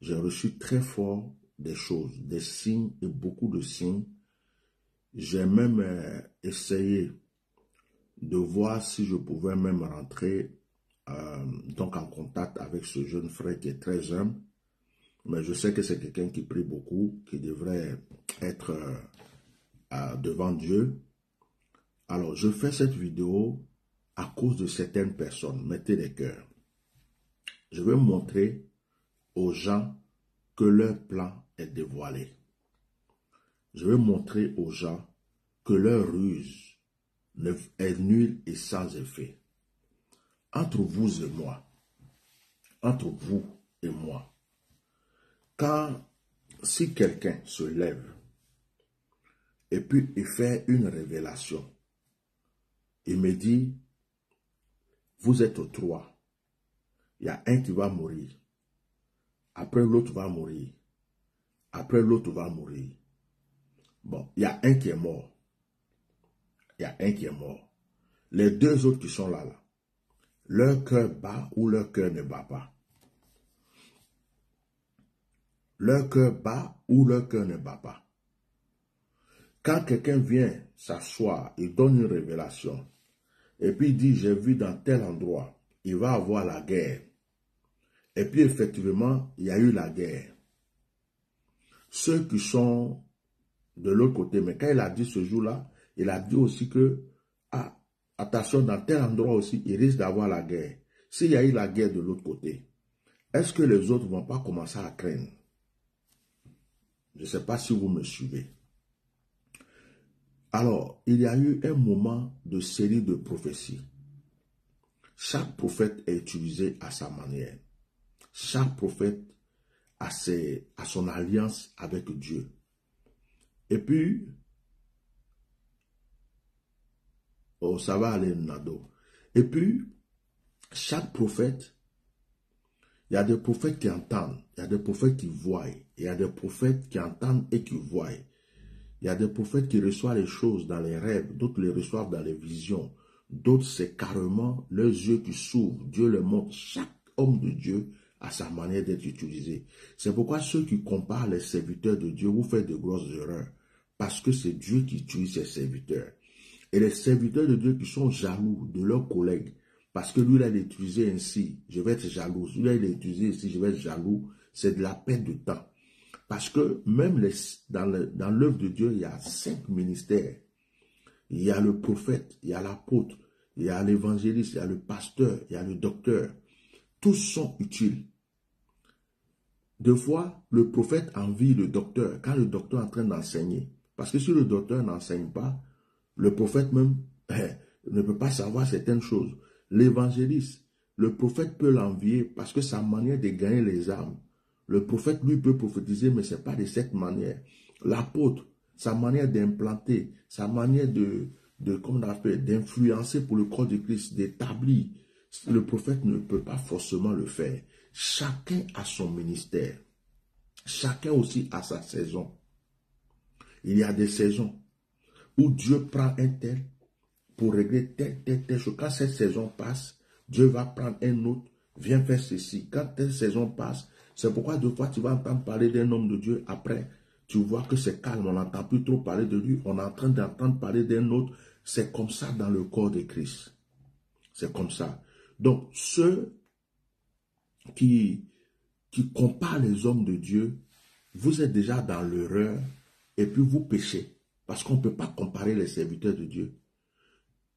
j'ai reçu très fort des choses, des signes et beaucoup de signes. J'ai même essayé de voir si je pouvais même rentrer donc en contact avec ce jeune frère qui est très humble. Mais je sais que c'est quelqu'un qui prie beaucoup, qui devrait être devant Dieu. Alors, je fais cette vidéo à cause de certaines personnes. Mettez les cœurs. Je veux montrer aux gens que leur plan est dévoilé. Je veux montrer aux gens que leur ruse est nulle et sans effet. Entre vous et moi, si quelqu'un se lève et puis il fait une révélation, il me dit, vous êtes trois, il y a un qui va mourir, après l'autre va mourir, après l'autre va mourir. Bon, il y a un qui est mort, Les deux autres qui sont là, leur cœur bat ou leur cœur ne bat pas. Leur cœur bat ou leur cœur ne bat pas. Quand quelqu'un vient s'asseoir, il donne une révélation, et puis il dit, j'ai vu dans tel endroit, il va avoir la guerre. Et puis effectivement, il y a eu la guerre. Ceux qui sont de l'autre côté, mais quand il a dit ce jour-là, il a dit aussi que, attention, dans tel endroit aussi, il risque d'avoir la guerre. S'il y a eu la guerre de l'autre côté, est-ce que les autres ne vont pas commencer à craindre? Je ne sais pas si vous me suivez. Alors, il y a eu un moment de série de prophéties. Chaque prophète est utilisé à sa manière. Chaque prophète a son alliance avec Dieu. Et puis, ça va aller Nado. Et puis, chaque prophète, il y a des prophètes qui entendent, il y a des prophètes qui voient, il y a des prophètes qui entendent et qui voient. Il y a des prophètes qui reçoivent les choses dans les rêves, d'autres les reçoivent dans les visions. D'autres, c'est carrément leurs yeux qui s'ouvrent. Dieu leur montre. Chaque homme de Dieu a sa manière d'être utilisé. C'est pourquoi ceux qui comparent les serviteurs de Dieu vous faites de grosses erreurs. Parce que c'est Dieu qui utilise ses serviteurs. Et les serviteurs de Dieu qui sont jaloux de leurs collègues, parce que lui, il a utilisé ainsi, je vais être jaloux. Lui, il a utilisé ici, je vais être jaloux. C'est de la perte de temps. Parce que même dans l'œuvre de Dieu, il y a 5 ministères. Il y a le prophète, il y a l'apôtre, il y a l'évangéliste, il y a le pasteur, il y a le docteur. Tous sont utiles. Deux fois, le prophète envie le docteur quand le docteur est en train d'enseigner. Parce que si le docteur n'enseigne pas, le prophète même ne peut pas savoir certaines choses. L'évangéliste, le prophète peut l'envier parce que sa manière de gagner les âmes. Le prophète, lui, peut prophétiser, mais ce n'est pas de cette manière. L'apôtre, sa manière d'implanter, sa manière d'influencer pour le corps de Christ, d'établir. Le prophète ne peut pas forcément le faire. Chacun a son ministère. Chacun aussi a sa saison. Il y a des saisons où Dieu prend un tel pour régler telle chose. Quand cette saison passe, Dieu va prendre un autre, viens faire ceci. Quand telle saison passe, c'est pourquoi deux fois tu vas entendre parler d'un homme de Dieu. Après, tu vois que c'est calme, on n'entend plus trop parler de lui. On est en train d'entendre parler d'un autre. C'est comme ça dans le corps de Christ. C'est comme ça. Donc, ceux qui comparent les hommes de Dieu, vous êtes déjà dans l'erreur et puis vous péchez. Parce qu'on ne peut pas comparer les serviteurs de Dieu.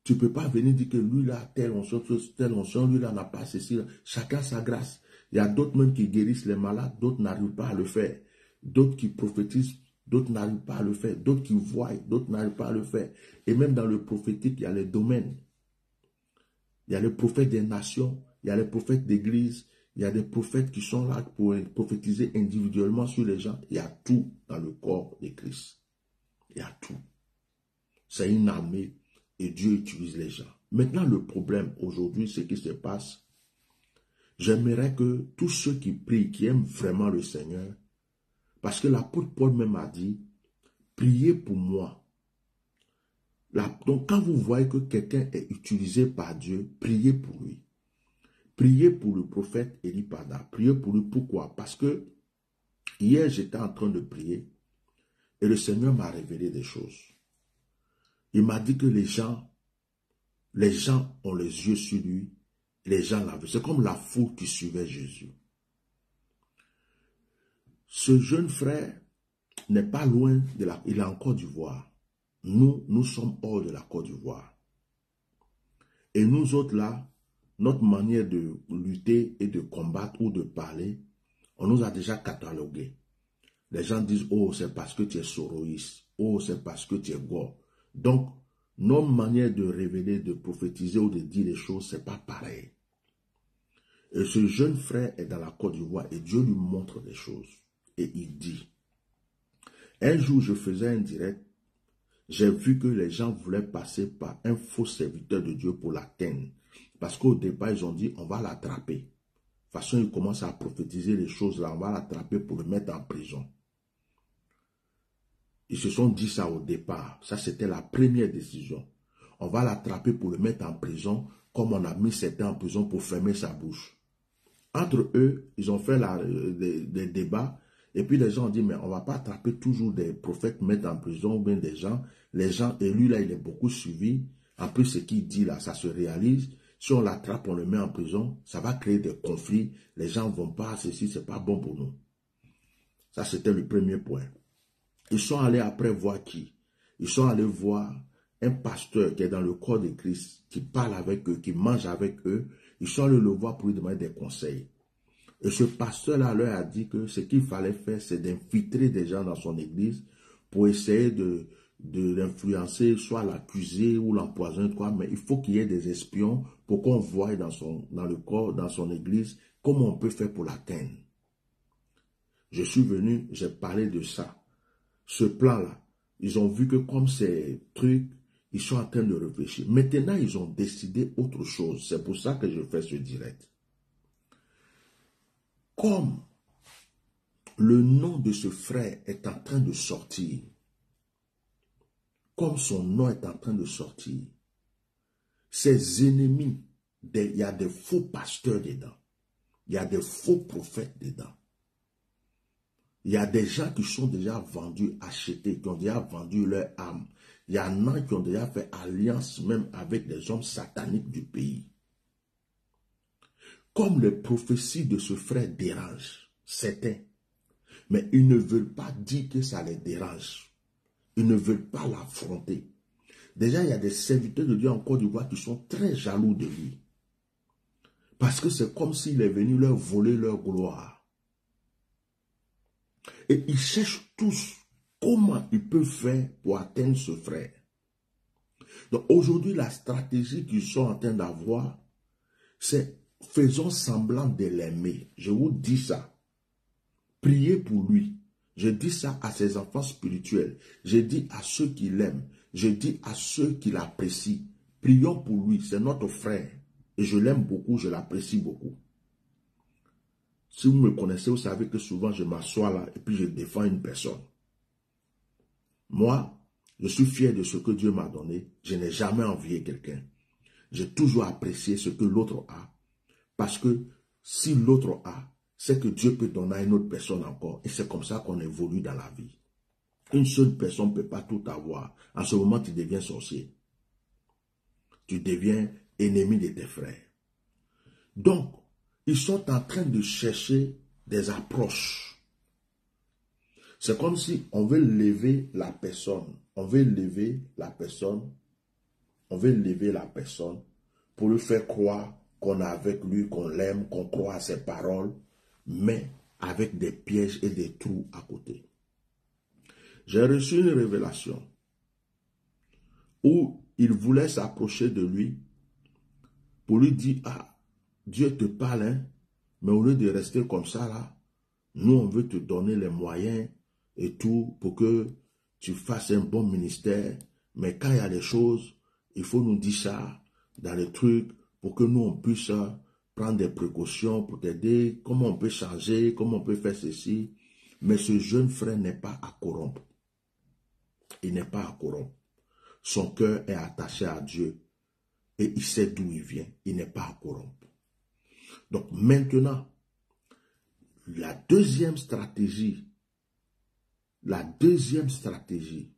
Tu ne peux pas venir dire que lui là, telle onction, lui là n'a pas ceci. Chacun sa grâce. Il y a d'autres même qui guérissent les malades, d'autres n'arrivent pas à le faire. D'autres qui prophétisent, d'autres n'arrivent pas à le faire. D'autres qui voient, d'autres n'arrivent pas à le faire. Et même dans le prophétique, il y a les domaines. Il y a les prophètes des nations, il y a les prophètes d'église, il y a des prophètes qui sont là pour prophétiser individuellement sur les gens. Il y a tout dans le corps de Christ. Il y a tout. C'est une armée et Dieu utilise les gens. Maintenant, le problème aujourd'hui, ce qui se passe, j'aimerais que tous ceux qui prient, qui aiment vraiment le Seigneur, parce que l'apôtre Paul même a dit, priez pour moi. Donc, quand vous voyez que quelqu'un est utilisé par Dieu, priez pour lui. Priez pour le prophète Élie Pada. Priez pour lui. Pourquoi? Parce que Hier, j'étais en train de prier et le Seigneur m'a révélé des choses. Il m'a dit que les gens ont les yeux sur lui, les gens l'ont vu. C'est comme la foule qui suivait Jésus. Ce jeune frère n'est pas loin de la... Il est en Côte d'Ivoire. Nous sommes hors de la Côte d'Ivoire. Et nous autres là, notre manière de lutter et de combattre ou de parler, on nous a déjà catalogués. Les gens disent, oh, c'est parce que tu es soroïste. Oh, c'est parce que tu es gore. Donc, notre manière de révéler, de prophétiser ou de dire les choses, c'est pas pareil. Et ce jeune frère est dans la Côte d'Ivoire et Dieu lui montre des choses. Et il dit, un jour je faisais un direct, j'ai vu que les gens voulaient passer par un faux serviteur de Dieu pour l'atteindre. Parce qu'au départ, ils ont dit, on va l'attraper. De toute façon, ils commencent à prophétiser les choses là, on va l'attraper pour le mettre en prison. Ils se sont dit ça au départ. Ça, c'était la première décision. On va l'attraper pour le mettre en prison, comme on a mis certains en prison pour fermer sa bouche. Entre eux, ils ont fait des débats. Et puis les gens ont dit, mais on ne va pas attraper toujours des prophètes, mettre en prison, ou bien des gens. Les gens, et lui là, il est beaucoup suivi. En plus, ce qu'il dit là, ça se réalise. Si on l'attrape, on le met en prison, ça va créer des conflits. Les gens ne vont pas, ceci, c'est pas bon pour nous. Ça, c'était le premier point. Ils sont allés après voir qui? Ils sont allés voir un pasteur qui est dans le corps de Christ, qui parle avec eux, qui mange avec eux. Ils sont allés le voir pour lui demander des conseils. Et ce pasteur-là leur a dit que ce qu'il fallait faire, c'est d'infiltrer des gens dans son église pour essayer de l'influencer, soit l'accuser ou l'empoisonner, quoi. Mais il faut qu'il y ait des espions pour qu'on voie dans le corps, dans son église, comment on peut faire pour l'atteindre. Je suis venu, j'ai parlé de ça. Ce plan-là, ils ont vu que comme ces trucs, ils sont en train de réfléchir. Maintenant, ils ont décidé autre chose. C'est pour ça que je fais ce direct. Comme le nom de ce frère est en train de sortir, comme son nom est en train de sortir, ses ennemis, il y a des faux pasteurs dedans, il y a des faux prophètes dedans. Il y a des gens qui sont déjà vendus, achetés, qui ont déjà vendu leur âme. Il y en a qui ont déjà fait alliance même avec des hommes sataniques du pays. Comme les prophéties de ce frère dérangent certains, mais ils ne veulent pas dire que ça les dérange. Ils ne veulent pas l'affronter. Déjà, il y a des serviteurs de Dieu en Côte d'Ivoire qui sont très jaloux de lui. Parce que c'est comme s'il est venu leur voler leur gloire. Et ils cherchent tous comment ils peuvent faire pour atteindre ce frère. Donc aujourd'hui, la stratégie qu'ils sont en train d'avoir, c'est faisons semblant de l'aimer. Je vous dis ça. Priez pour lui. Je dis ça à ses enfants spirituels. Je dis à ceux qui l'aiment. Je dis à ceux qui l'apprécient. Prions pour lui. C'est notre frère. Et je l'aime beaucoup, je l'apprécie beaucoup. Si vous me connaissez, vous savez que souvent je m'assois là et puis je défends une personne. Moi, je suis fier de ce que Dieu m'a donné. Je n'ai jamais envié quelqu'un. J'ai toujours apprécié ce que l'autre a. Parce que si l'autre a, c'est que Dieu peut donner à une autre personne encore. Et c'est comme ça qu'on évolue dans la vie. Une seule personne ne peut pas tout avoir. En ce moment, tu deviens sorcier. Tu deviens ennemi de tes frères. Donc, ils sont en train de chercher des approches. C'est comme si on veut lever la personne. On veut lever la personne. On veut lever la personne pour lui faire croire qu'on est avec lui, qu'on l'aime, qu'on croit à ses paroles, mais avec des pièges et des trous à côté. J'ai reçu une révélation où il voulait s'approcher de lui pour lui dire, ah, Dieu te parle, hein, mais au lieu de rester comme ça, là, nous, on veut te donner les moyens et tout pour que tu fasses un bon ministère, mais quand il y a des choses, il faut nous dire ça dans les trucs pour que nous, on puisse prendre des précautions pour t'aider, comment on peut changer, comment on peut faire ceci. Mais ce jeune frère n'est pas à corrompre. Il n'est pas à corrompre. Son cœur est attaché à Dieu et il sait d'où il vient. Il n'est pas à corrompre. Donc maintenant, la deuxième stratégie La deuxième stratégie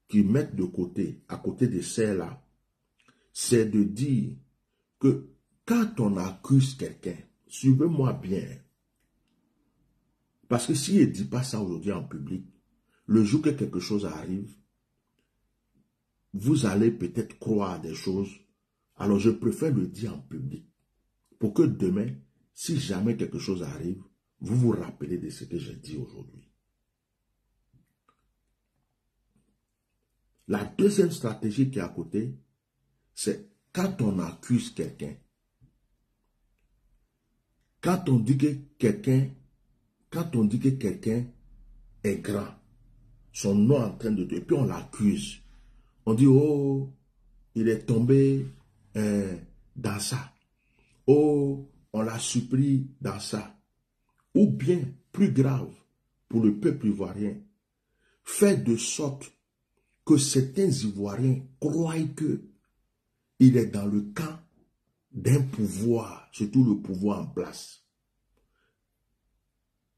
qu'ils mettent de côté, à côté de celle-là, c'est de dire que quand on accuse quelqu'un, suivez-moi bien, parce que s'il ne dit pas ça aujourd'hui en public, le jour que quelque chose arrive, vous allez peut-être croire des choses. Alors je préfère le dire en public, pour que demain, si jamais quelque chose arrive, vous vous rappelez de ce que j'ai dit aujourd'hui. La deuxième stratégie qui est à côté, c'est quand on accuse quelqu'un, quand on dit que quelqu'un est grand, son nom est en train de... Et puis on l'accuse. On dit, oh, il est tombé dans ça. Oh, on l'a surpris dans ça. Ou bien, plus grave, pour le peuple ivoirien, fait de sorte que certains Ivoiriens croient qu'il est dans le camp d'un pouvoir, surtout le pouvoir en place.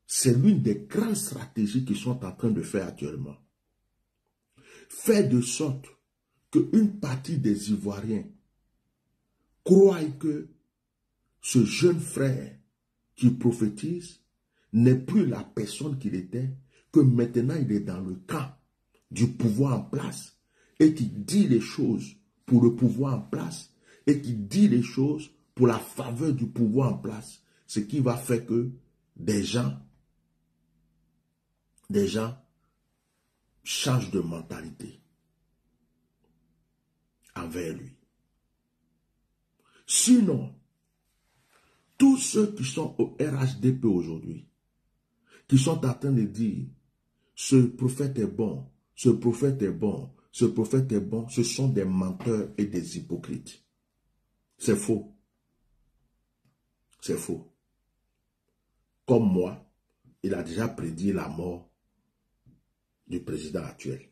C'est l'une des grandes stratégies qu'ils sont en train de faire actuellement. Faire de sorte qu'une partie des Ivoiriens croient que ce jeune frère qui prophétise n'est plus la personne qu'il était, que maintenant il est dans le camp du pouvoir en place et qui dit les choses pour le pouvoir en place et qui dit les choses pour la faveur du pouvoir en place, ce qui va faire que des gens changent de mentalité envers lui. Sinon, tous ceux qui sont au RHDP aujourd'hui, qui sont en train de dire ce prophète est bon, ce prophète est bon, ce prophète est bon, ce sont des menteurs et des hypocrites. C'est faux. C'est faux. Comme moi, il a déjà prédit la mort du président actuel.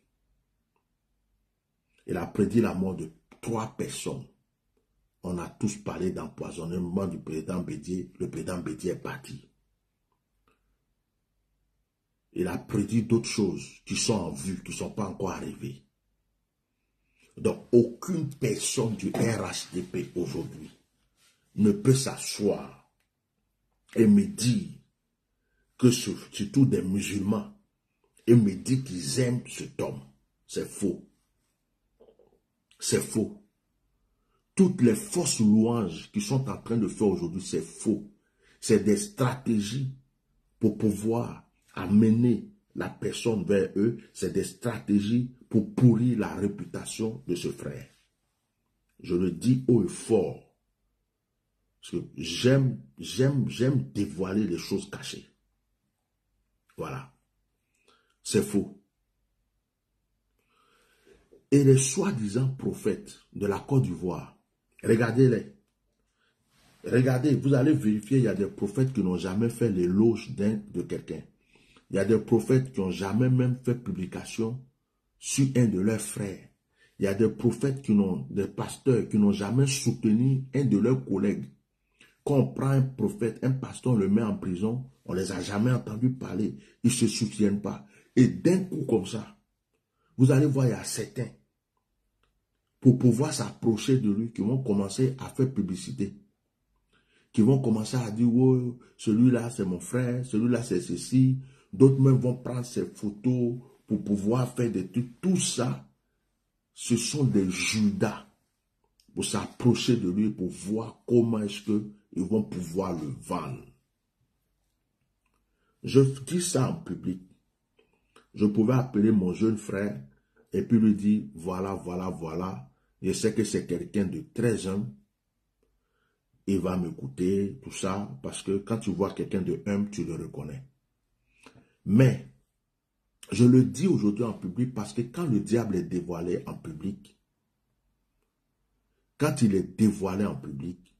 Il a prédit la mort de 3 personnes. On a tous parlé d'empoisonnement du président Bédié. Le président Bédié est parti. Il a prédit d'autres choses qui sont en vue, qui ne sont pas encore arrivées. Donc, aucune personne du RHDP aujourd'hui ne peut s'asseoir et me dire que surtout des musulmans et me dire qu'ils aiment cet homme. C'est faux. C'est faux. Toutes les fausses louanges qu'ils sont en train de faire aujourd'hui, c'est faux. C'est des stratégies pour pouvoir amener la personne vers eux. C'est des stratégies pour pourrir la réputation de ce frère. Je le dis haut et fort. Parce que j'aime dévoiler les choses cachées. Voilà. C'est faux. Et les soi-disant prophètes de la Côte d'Ivoire, regardez-les. Regardez, vous allez vérifier, il y a des prophètes qui n'ont jamais fait l'éloge de quelqu'un. Il y a des prophètes qui n'ont jamais même fait publication sur un de leurs frères. Il y a des prophètes des pasteurs qui n'ont jamais soutenu un de leurs collègues. Quand on prend un prophète, un pasteur, on le met en prison, on ne les a jamais entendus parler, ils ne se souviennent pas. Et d'un coup comme ça, vous allez voir, il y a certains, pour pouvoir s'approcher de lui, qui vont commencer à faire publicité. Qui vont commencer à dire, oh, celui-là c'est mon frère, celui-là c'est ceci. D'autres même vont prendre ses photos pour pouvoir faire des trucs. Tout ça, ce sont des Judas pour s'approcher de lui, pour voir comment est-ce qu'ils vont pouvoir le vendre. Je dis ça en public. Je pouvais appeler mon jeune frère et puis lui dire, voilà, voilà, voilà. Je sais que c'est quelqu'un de très jeune. Il va m'écouter, tout ça, parce que quand tu vois quelqu'un de humble, tu le reconnais. Mais, je le dis aujourd'hui en public parce que quand le diable est dévoilé en public, quand il est dévoilé en public,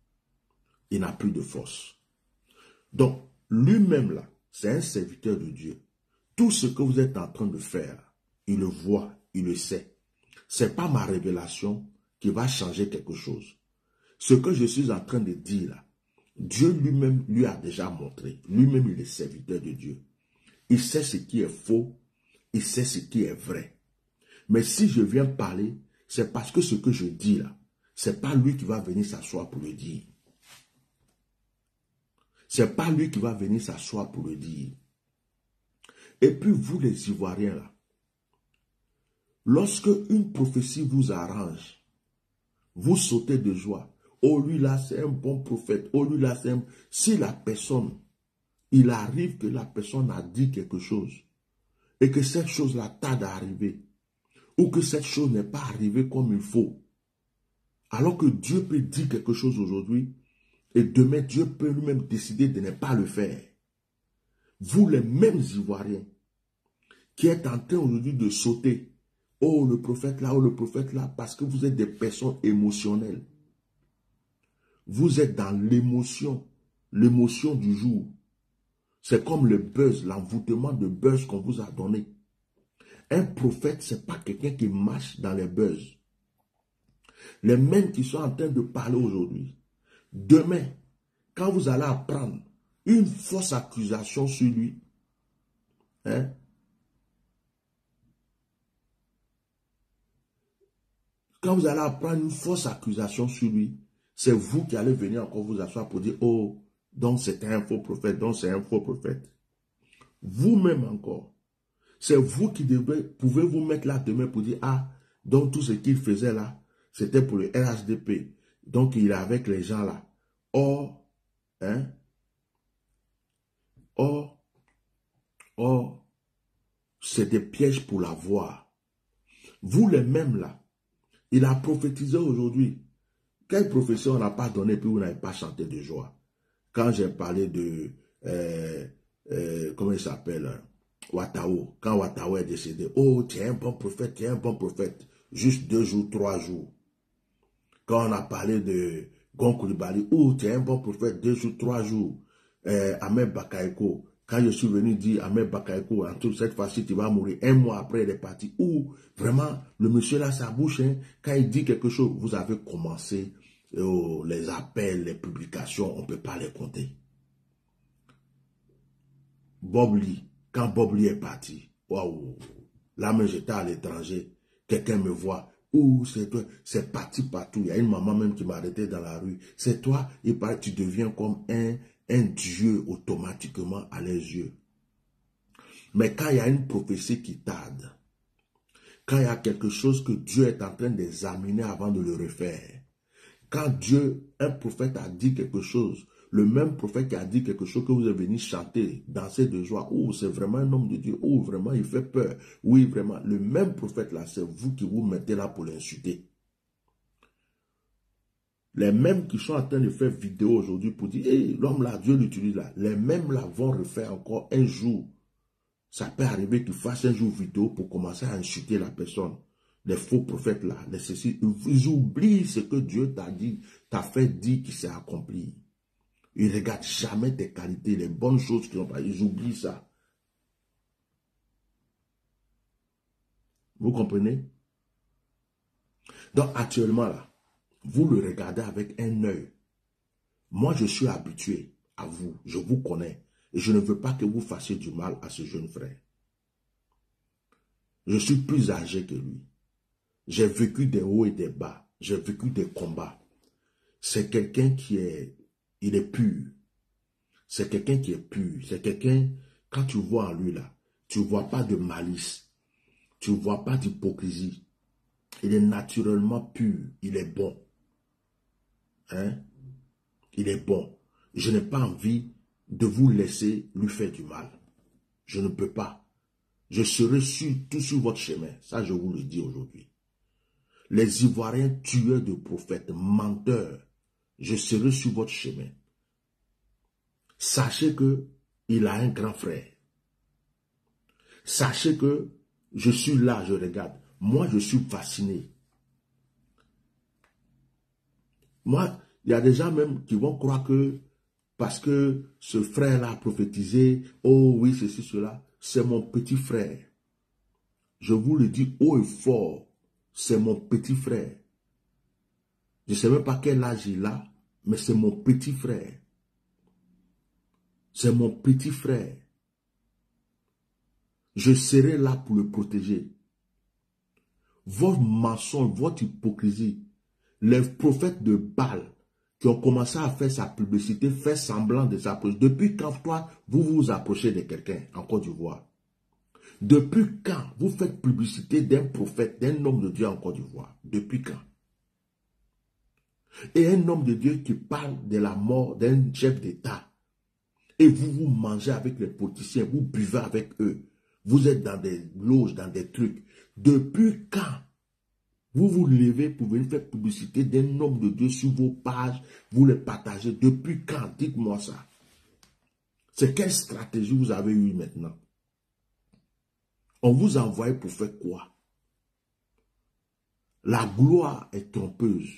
il n'a plus de force. Donc, lui-même là, c'est un serviteur de Dieu. Tout ce que vous êtes en train de faire, il le voit, il le sait. Ce n'est pas ma révélation qui va changer quelque chose. Ce que je suis en train de dire là, Dieu lui-même lui a déjà montré. Lui-même, il est serviteur de Dieu. Il sait ce qui est faux il sait ce qui est vrai. Mais si je viens parler, c'est parce que ce que je dis là, c'est pas lui qui va venir s'asseoir pour le dire. C'est pas lui qui va venir s'asseoir pour le dire. Et puis vous les Ivoiriens là, lorsque une prophétie vous arrange, vous sautez de joie. Oh lui là c'est un bon prophète. Oh lui là c'est un... Si la personne, il arrive que la personne a dit quelque chose et que cette chose-là tarde à arriver ou que cette chose n'est pas arrivée comme il faut, alors que Dieu peut dire quelque chose aujourd'hui et demain Dieu peut lui-même décider de ne pas le faire. Vous les mêmes Ivoiriens qui êtes en train aujourd'hui de sauter, oh le prophète là, parce que vous êtes des personnes émotionnelles. Vous êtes dans l'émotion du jour. C'est comme le buzz, l'envoûtement de buzz qu'on vous a donné. Un prophète, ce n'est pas quelqu'un qui marche dans les buzz. Les mêmes qui sont en train de parler aujourd'hui, demain, quand vous allez apprendre une fausse accusation sur lui, hein, quand vous allez apprendre une fausse accusation sur lui, c'est vous qui allez venir encore vous asseoir pour dire, oh, donc c'est un faux prophète, donc c'est un faux prophète. Vous-même encore, c'est vous qui pouvez vous mettre là demain pour dire, ah, donc tout ce qu'il faisait là, c'était pour le RHDP. Donc il est avec les gens là. Or, hein, or, c'est des pièges pour la voir. Vous les mêmes là, il a prophétisé aujourd'hui. Quelle prophétie on n'a pas donné puis vous n'avez pas chanté de joie? Quand j'ai parlé de, comment il s'appelle, Watao, quand Watao est décédé, oh, tu es un bon prophète, tu es un bon prophète. Juste 2 jours, 3 jours. Quand on a parlé de Gon Coulibaly, oh, tu es un bon prophète, 2 jours, 3 jours. Ahmed Bakayoko, quand je suis venu dire Ahmed Bakayoko, en tout cette fois-ci, tu vas mourir. 1 mois après, il est parti. Ou vraiment, le monsieur là, sa bouche, hein, quand il dit quelque chose, vous avez commencé, les appels, les publications, on ne peut pas les compter. Bob Lee, quand Bob Lee est parti, waouh, là, même j'étais à l'étranger, quelqu'un me voit. Ouh, c'est toi, c'est parti partout. Il y a une maman même qui m'a arrêté dans la rue. C'est toi, il paraît, tu deviens comme un dieu automatiquement à leurs yeux. Mais quand il y a une prophétie qui tarde, quand il y a quelque chose que Dieu est en train d'examiner avant de le refaire, quand Dieu, un prophète a dit quelque chose, le même prophète qui a dit quelque chose que vous êtes venu chanter, danser de joie, oh, c'est vraiment un homme de Dieu, oh, vraiment, il fait peur. Oui, vraiment, le même prophète là, c'est vous qui vous mettez là pour l'insulter. Les mêmes qui sont en train de faire vidéo aujourd'hui pour dire, hey, l'homme là, Dieu l'utilise là, les mêmes là vont refaire encore un jour. Ça peut arriver qu'ils fassent un jour vidéo pour commencer à insulter la personne. Les faux prophètes là, ils oublient ce que Dieu t'a dit, t'a fait dire qui s'est accompli. Ils ne regardent jamais tes qualités, les bonnes choses qu'ils ont pas. Ils oublient ça. Vous comprenez? Donc actuellement là, vous le regardez avec un œil. Moi je suis habitué à vous, je vous connais. Et je ne veux pas que vous fassiez du mal à ce jeune frère. Je suis plus âgé que lui. J'ai vécu des hauts et des bas. J'ai vécu des combats. C'est quelqu'un qui est... Il est pur. C'est quelqu'un qui est pur. C'est quelqu'un... Quand tu vois en lui là, tu ne vois pas de malice. Tu ne vois pas d'hypocrisie. Il est naturellement pur. Il est bon. Hein? Il est bon. Je n'ai pas envie de vous laisser lui faire du mal. Je ne peux pas. Je serai tout sur votre chemin. Ça, je vous le dis aujourd'hui. Les Ivoiriens tueurs de prophètes, menteurs, je serai sur votre chemin. Sachez que il a un grand frère. Sachez que je suis là, je regarde. Moi, je suis fasciné. Moi, il y a des gens même qui vont croire que parce que ce frère-là a prophétisé, oh oui, ceci, cela, c'est mon petit frère. Je vous le dis haut et fort, c'est mon petit frère. Je ne sais même pas quel âge il a, mais c'est mon petit frère. C'est mon petit frère. Je serai là pour le protéger. Votre mensonge, votre hypocrisie, les prophètes de Baal qui ont commencé à faire sa publicité, faire semblant de s'approcher. Depuis quand toi, vous vous approchez de quelqu'un en Côte d'Ivoire? Depuis quand vous faites publicité d'un prophète, d'un homme de Dieu en Côte d'Ivoire? Depuis quand? Et un homme de Dieu qui parle de la mort d'un chef d'État. Et vous vous mangez avec les politiciens, vous buvez avec eux. Vous êtes dans des loges, dans des trucs. Depuis quand vous vous levez pour venir faire publicité d'un homme de Dieu sur vos pages, vous les partagez? Depuis quand? Dites-moi ça. C'est quelle stratégie vous avez eue maintenant? On vous a envoyé pour faire quoi? La gloire est trompeuse,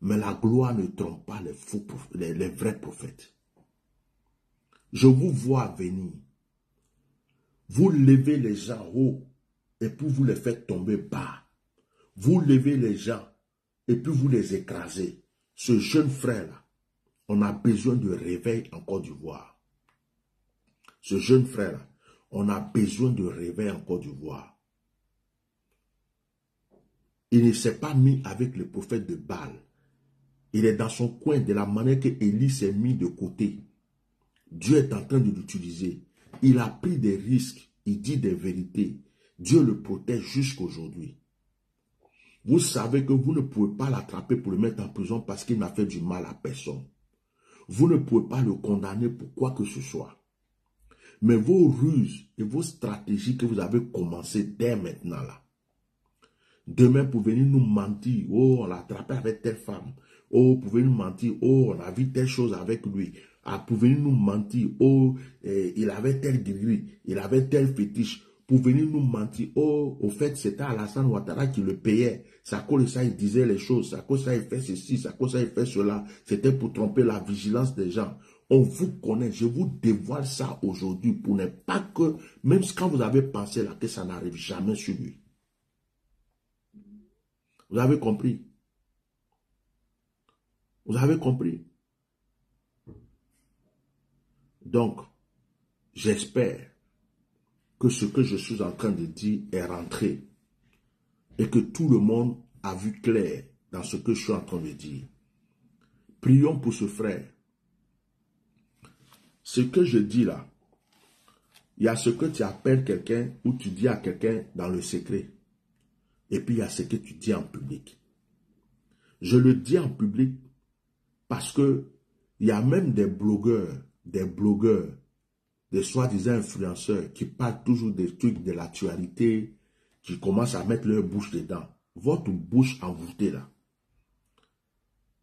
mais la gloire ne trompe pas les faux prophètes, les vrais prophètes. Je vous vois venir. Vous levez les gens haut et puis vous les faites tomber bas. Vous levez les gens et puis vous les écrasez. Ce jeune frère-là, on a besoin de réveil en Côte d'Ivoire. Ce jeune frère-là, on a besoin de réveil en Côte d'Ivoire. Il ne s'est pas mis avec le prophète de Baal. Il est dans son coin de la manière que Élie s'est mis de côté. Dieu est en train de l'utiliser. Il a pris des risques. Il dit des vérités. Dieu le protège jusqu'aujourd'hui. Vous savez que vous ne pouvez pas l'attraper pour le mettre en prison parce qu'il n'a fait du mal à personne. Vous ne pouvez pas le condamner pour quoi que ce soit. Mais vos ruses et vos stratégies que vous avez commencé dès maintenant là. Demain, pour venir nous mentir, oh, on l'a attrapé avec telle femme. Oh, pour venir nous mentir, oh, on a vu telle chose avec lui. Ah, pour venir nous mentir, oh, il avait tel gris, il avait tel fétiche. Pour venir nous mentir, oh, au fait, c'était Alassane Ouattara qui le payait. C'est à cause de ça, il disait les choses. C'est à cause de ça, il fait ceci, c'est à cause de ça, il fait cela. C'était pour tromper la vigilance des gens. On vous connaît, je vous dévoile ça aujourd'hui pour ne pas que, même quand vous avez pensé là, que ça n'arrive jamais sur lui. Vous avez compris? Vous avez compris? Donc, j'espère que ce que je suis en train de dire est rentré et que tout le monde a vu clair dans ce que je suis en train de dire. Prions pour ce frère. Ce que je dis là, il y a ce que tu appelles quelqu'un ou tu dis à quelqu'un dans le secret. Et puis il y a ce que tu dis en public. Je le dis en public parce que il y a même des blogueurs, des soi-disant influenceurs qui parlent toujours des trucs de l'actualité, qui commencent à mettre leur bouche dedans. Votre bouche envoûtée là.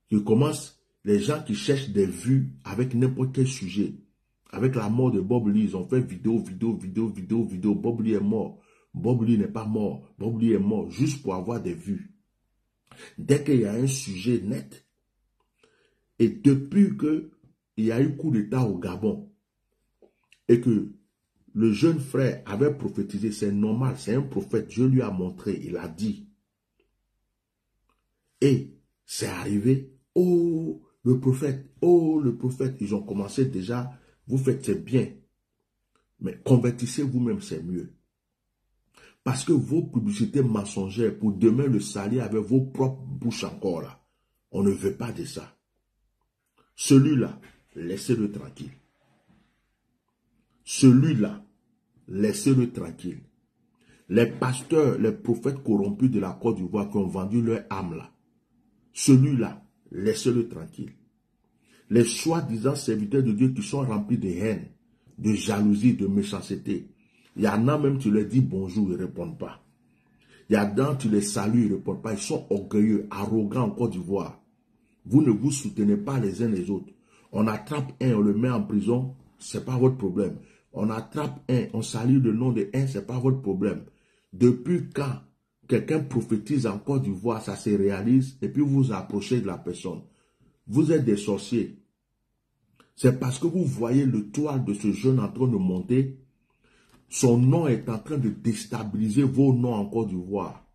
Qui commencent, les gens qui cherchent des vues avec n'importe quel sujet. Avec la mort de Bob Lee, ils ont fait vidéo. Bob Lee est mort. Bob Lee n'est pas mort. Bob Lee est mort juste pour avoir des vues. Dès qu'il y a un sujet net, et depuis qu'il y a eu coup d'État au Gabon, et que le jeune frère avait prophétisé, c'est normal, c'est un prophète, Dieu lui a montré, il a dit. Et c'est arrivé, oh le prophète, ils ont commencé déjà, vous faites c'est bien, mais convertissez vous-même, c'est mieux. Parce que vos publicités mensongères, pour demain le salir avec vos propres bouches encore là, on ne veut pas de ça. Celui-là, laissez-le tranquille. Celui-là, laissez-le tranquille. Les pasteurs, les prophètes corrompus de la Côte d'Ivoire qui ont vendu leur âme là, celui-là, laissez-le tranquille. Les soi-disant serviteurs de Dieu qui sont remplis de haine, de jalousie, de méchanceté. Il y en a même, tu leur dis bonjour, ils ne répondent pas. Il y en a, tu les salues, ils ne répondent pas. Ils sont orgueilleux, arrogants en Côte d'Ivoire. Vous ne vous soutenez pas les uns les autres. On attrape un, on le met en prison, ce n'est pas votre problème. On attrape un, on salue le nom de un, ce n'est pas votre problème. Depuis quand quelqu'un prophétise en Côte d'Ivoire, ça se réalise, et puis vous vous approchez de la personne. Vous êtes des sorciers. C'est parce que vous voyez le toile de ce jeune en train de monter. Son nom est en train de déstabiliser vos noms en Côte d'Ivoire.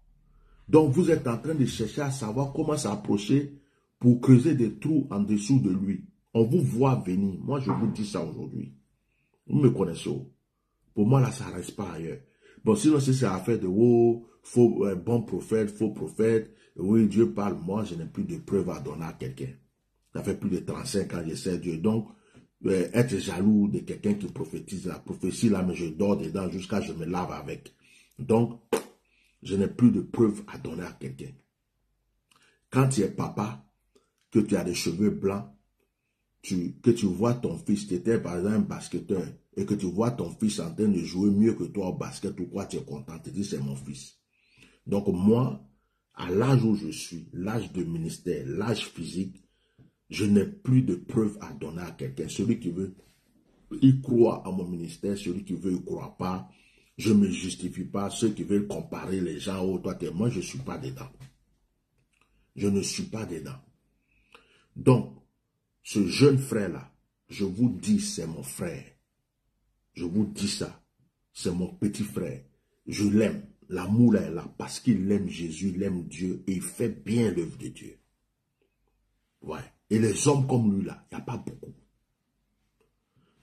Donc vous êtes en train de chercher à savoir comment s'approcher pour creuser des trous en dessous de lui. On vous voit venir. Moi, je vous dis ça aujourd'hui. Vous me connaissez. Pour moi, là, ça ne reste pas ailleurs. Bon, sinon, si c'est affaire de faux, bon prophète, faux prophète, oui, Dieu parle, moi, je n'ai plus de preuves à donner à quelqu'un. Ça fait plus de 35 ans que j'essaie Dieu. Donc, être jaloux de quelqu'un qui prophétise la prophétie, là, mais je dors dedans jusqu'à ce que je me lave avec. Donc, je n'ai plus de preuves à donner à quelqu'un. Quand tu es papa, que tu as des cheveux blancs, que tu vois ton fils, tu étais par exemple un basketteur, et que tu vois ton fils en train de jouer mieux que toi au basket ou quoi, tu es content, tu dis c'est mon fils. Donc moi, à l'âge où je suis, l'âge de ministère, l'âge physique, je n'ai plus de preuves à donner à quelqu'un. Celui qui veut, il croit à mon ministère, celui qui veut, il ne croit pas. Je ne me justifie pas. Ceux qui veulent comparer les gens, oh, toi, moi, je ne suis pas dedans. Je ne suis pas dedans. Donc, ce jeune frère-là, je vous dis, c'est mon frère. Je vous dis ça. C'est mon petit frère. Je l'aime. L'amour est là parce qu'il aime Jésus, il aime Dieu et il fait bien l'œuvre de Dieu. Ouais. Et les hommes comme lui là, il n'y a pas beaucoup.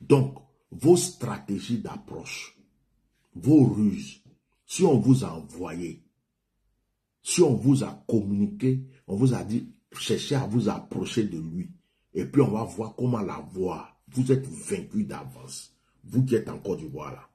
Donc, vos stratégies d'approche, vos ruses, si on vous a envoyé, si on vous a communiqué, on vous a dit, cherchez à vous approcher de lui. Et puis on va voir comment l'avoir. Vous êtes vaincu d'avance. Vous qui êtes en Côte d'Ivoire là.